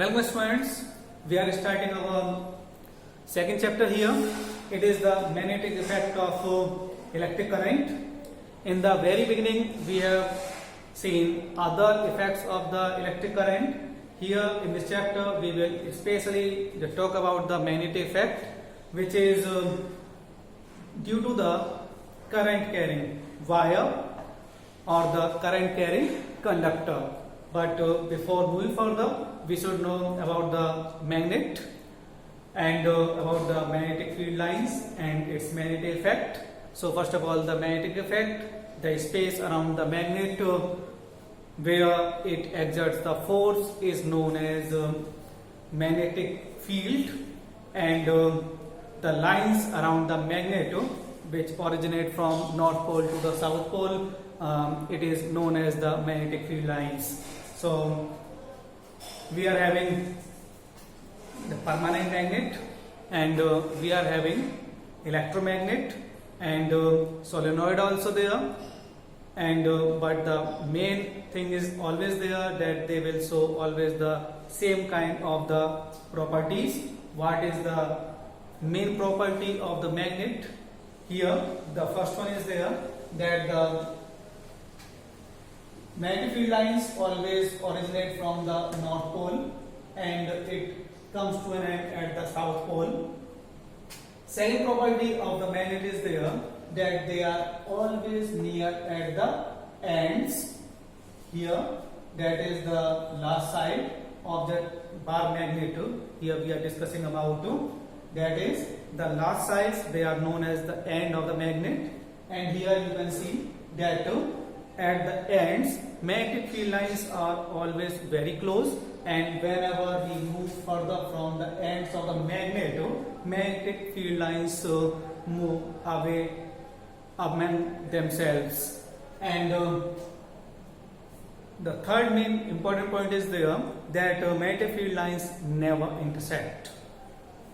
Welcome students, we are starting our second chapter here. It is the magnetic effect of electric current. In the very beginning we have seen other effects of the electric current. Here in this chapter we will especially talk about the magnetic effect, which is due to the current carrying wire or the current carrying conductor. But before moving further, we should know about the magnet and about the magnetic field lines and its magnetic effect. So first of all, the magnetic effect, the space around the magnet where it exerts the force is known as magnetic field, and the lines around the magnet which originate from North Pole to the South Pole, it is known as the magnetic field lines. So we are having the permanent magnet, and we are having electromagnet and solenoid also there, and but the main thing is always there that they will show always the same kind of the properties. What is the main property of the magnet? Here the first one is there, that the magnetic field lines always originate from the North Pole and it comes to an end at the South Pole. Second property of the magnet is there, that they are always near at the ends. Here, that is the last side of that bar magnet. Here we are discussing about that is the last sides. They are known as the end of the magnet, and here you can see that at the ends magnetic field lines are always very close, and whenever we move further from the ends of the magnet, magnetic field lines move away among themselves. And the third main important point is there, that magnetic field lines never intersect.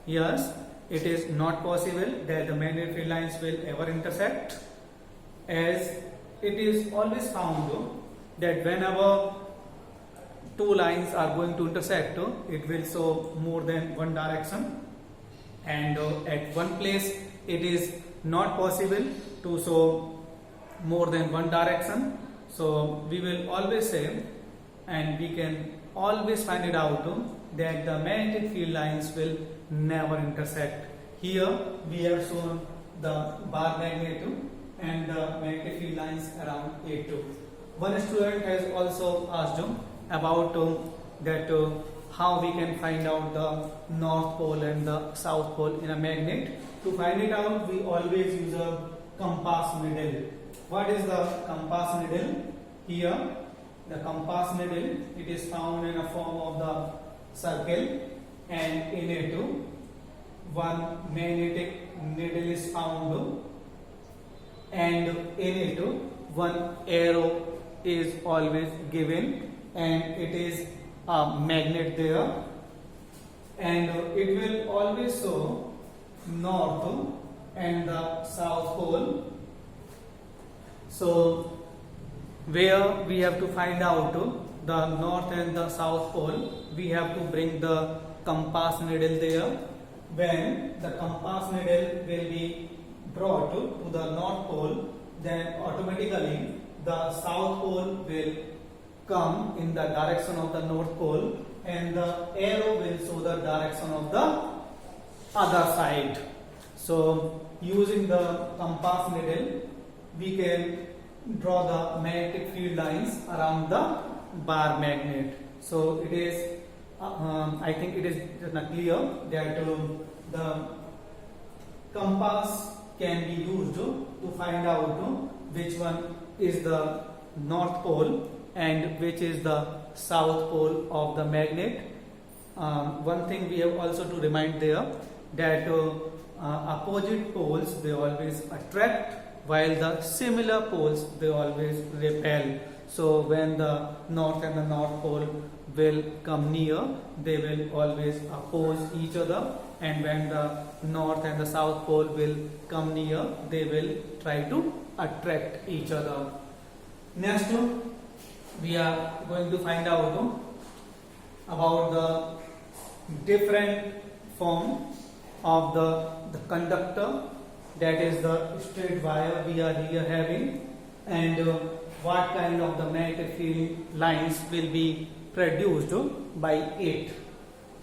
Yes, it is not possible that the magnetic field lines will ever intersect, as it is always found that whenever two lines are going to intersect, it will show more than one direction, and at one place it is not possible to show more than one direction. So we will always say, and we can always find it out, that the magnetic field lines will never intersect. Here we have shown the bar magnet and the magnetic field lines around A2. One student has also asked about that how we can find out the North Pole and the South Pole in a magnet. To find it out, we always use a compass needle. What is the compass needle? Here, the compass needle, it is found in a form of the circle, and in it one magnetic needle is found, and in it one arrow is always given, and it is a magnet there, and it will always show North and the South Pole. So where we have to find out the North and the South Pole, we have to bring the compass needle there. When the compass needle will be brought to the North Pole, then automatically the South Pole will come in the direction of the North Pole, and the arrow will show the direction of the other side. So using the compass needle, we can draw the magnetic field lines around the bar magnet. So it is I think it is clear that the compass can be used to find out which one is the North Pole and which is the South Pole of the magnet. One thing we have also to remind there, that opposite poles they always attract, while the similar poles they always repel. So when the North and the North Pole will come near, they will always oppose each other, and when the North and the South Pole will come near, they will try to attract each other. Next we are going to find out about the different form of the conductor, that is the straight wire we are here having, and what kind of the magnetic field lines will be produced by it.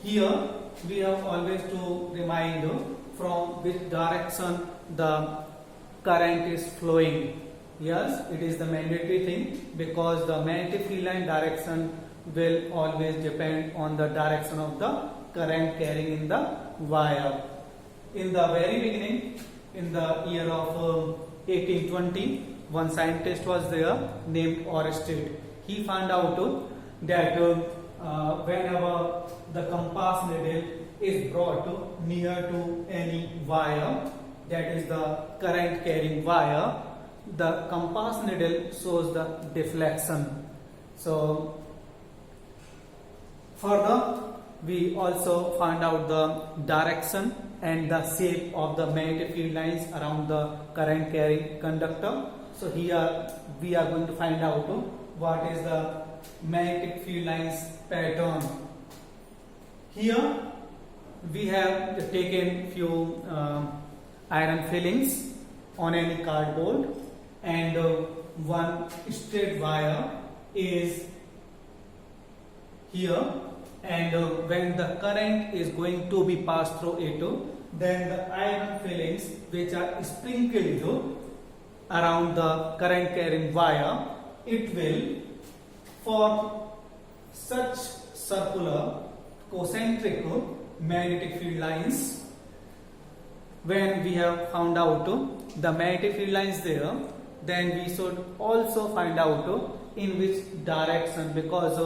Here we have always to remind from which direction the current is flowing. Yes, it is the mandatory thing, because the magnetic field line direction will always depend on the direction of the current carrying in the wire. In the very beginning, in the year of 1820, one scientist was there named Oersted. He found out that whenever the compass needle is brought near to any wire, that is the current carrying wire, the compass needle shows the deflection. So further, we also found out the direction and the shape of the magnetic field lines around the current carrying conductor. So here we are going to find out what is the magnetic field lines pattern. Here we have taken few iron fillings on any cardboard, and one straight wire is here, and when the current is going to be passed through it, then the iron fillings which are sprinkled around the current carrying wire, it will form such circular concentric magnetic field lines. When we have found out the magnetic field lines there, then we should also find out in which direction, because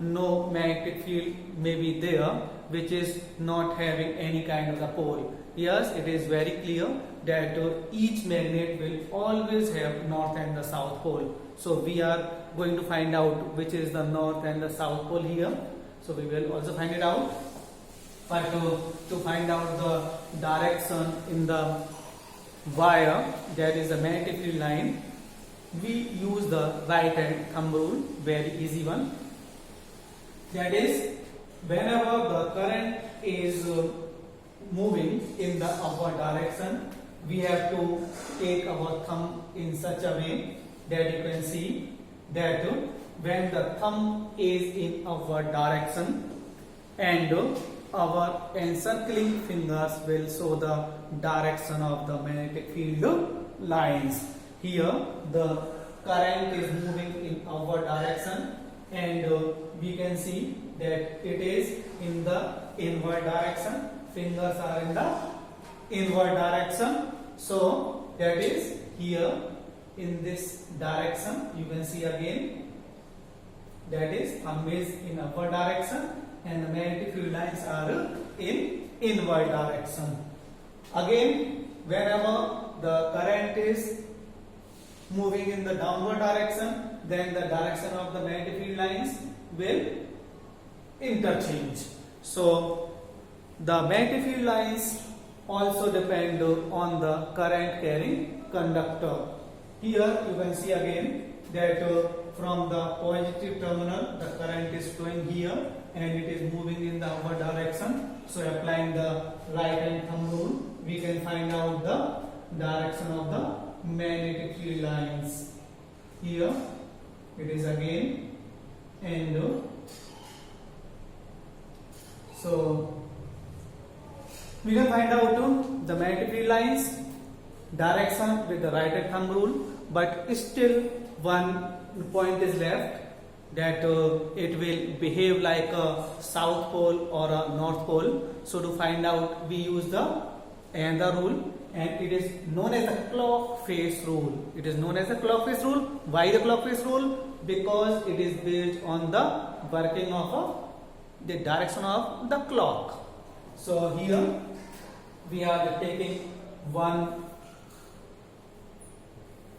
no magnetic field may be there which is not having any kind of a pole. Yes, it is very clear that each magnet will always have north and the south pole. So we are going to find out which is the north and the south pole here. So we will also find it out. But to find out the direction in the wire, that is the magnetic field line, we use the right hand thumb rule, very easy one. That is, whenever the current is moving in the upward direction, we have to take our thumb in such a way that you can see that when the thumb is in upward direction, and our encircling fingers will show the direction of the magnetic field lines. Here the current is moving in upward direction, and we can see that it is in the inward direction. Fingers are in the inward direction. So that is here in this direction. You can see again, that is thumb is in upward direction and the magnetic field lines are in inward direction. Again, whenever the current is moving in the downward direction, then the direction of the magnetic field lines will interchange. So the magnetic field lines also depend on the current carrying conductor. Here you can see again that from the positive terminal the current is flowing here and it is moving in the upward direction. So applying the right hand thumb rule, we can find out the direction of the magnetic field lines. Here it is again, and so we can find out the magnetic field lines direction with the right hand thumb rule, but still one point is left, that it will behave like a south pole or a north pole. So to find out, we use the another rule, and it is known as the clock face rule. It is known as the clock face rule. Why the clock face rule? Because it is based on the working of the direction of the clock. So here we are taking one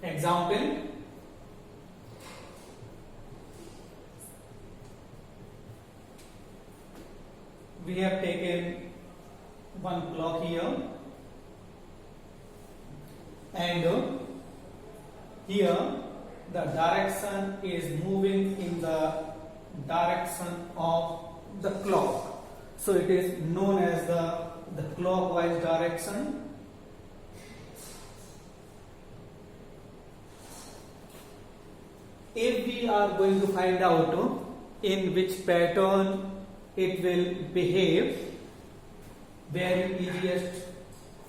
example. We have taken one clock here, and here the direction is moving in the direction of the clock. So it is known as the clockwise direction. If we are going to find out in which pattern it will behave, very easiest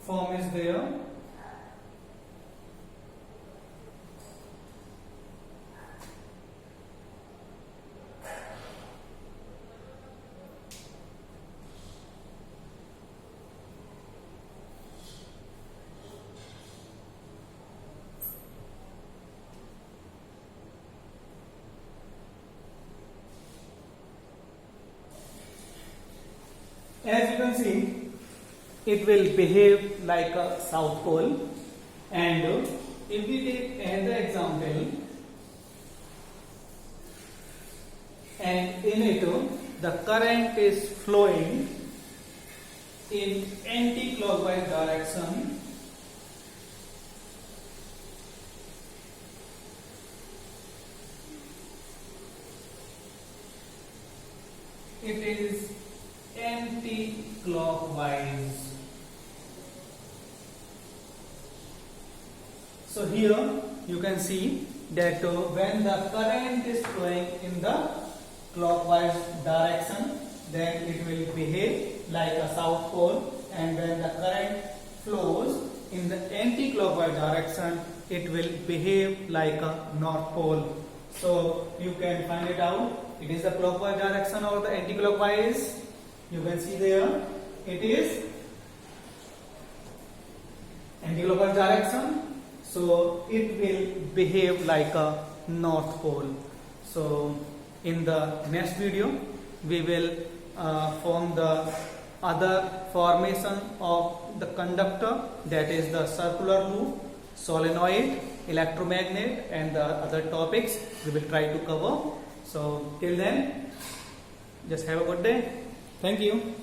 form is there. As you can see, it will behave like a south pole, and if we take another example, and in it the current is flowing in anti-clockwise direction, it is anti-clockwise. So here you can see that when the current is flowing in the clockwise direction, then it will behave like a south pole, and when the current flows in the anti-clockwise direction, it will behave like a north pole. So you can find it out. It is the clockwise direction or the anti-clockwise. You can see there, it is anti-clockwise direction. So it will behave like a north pole. So in the next video, we will form the other formation of the conductor, that is the circular loop, solenoid, electromagnet, and the other topics we will try to cover. So till then, just have a good day. Thank you.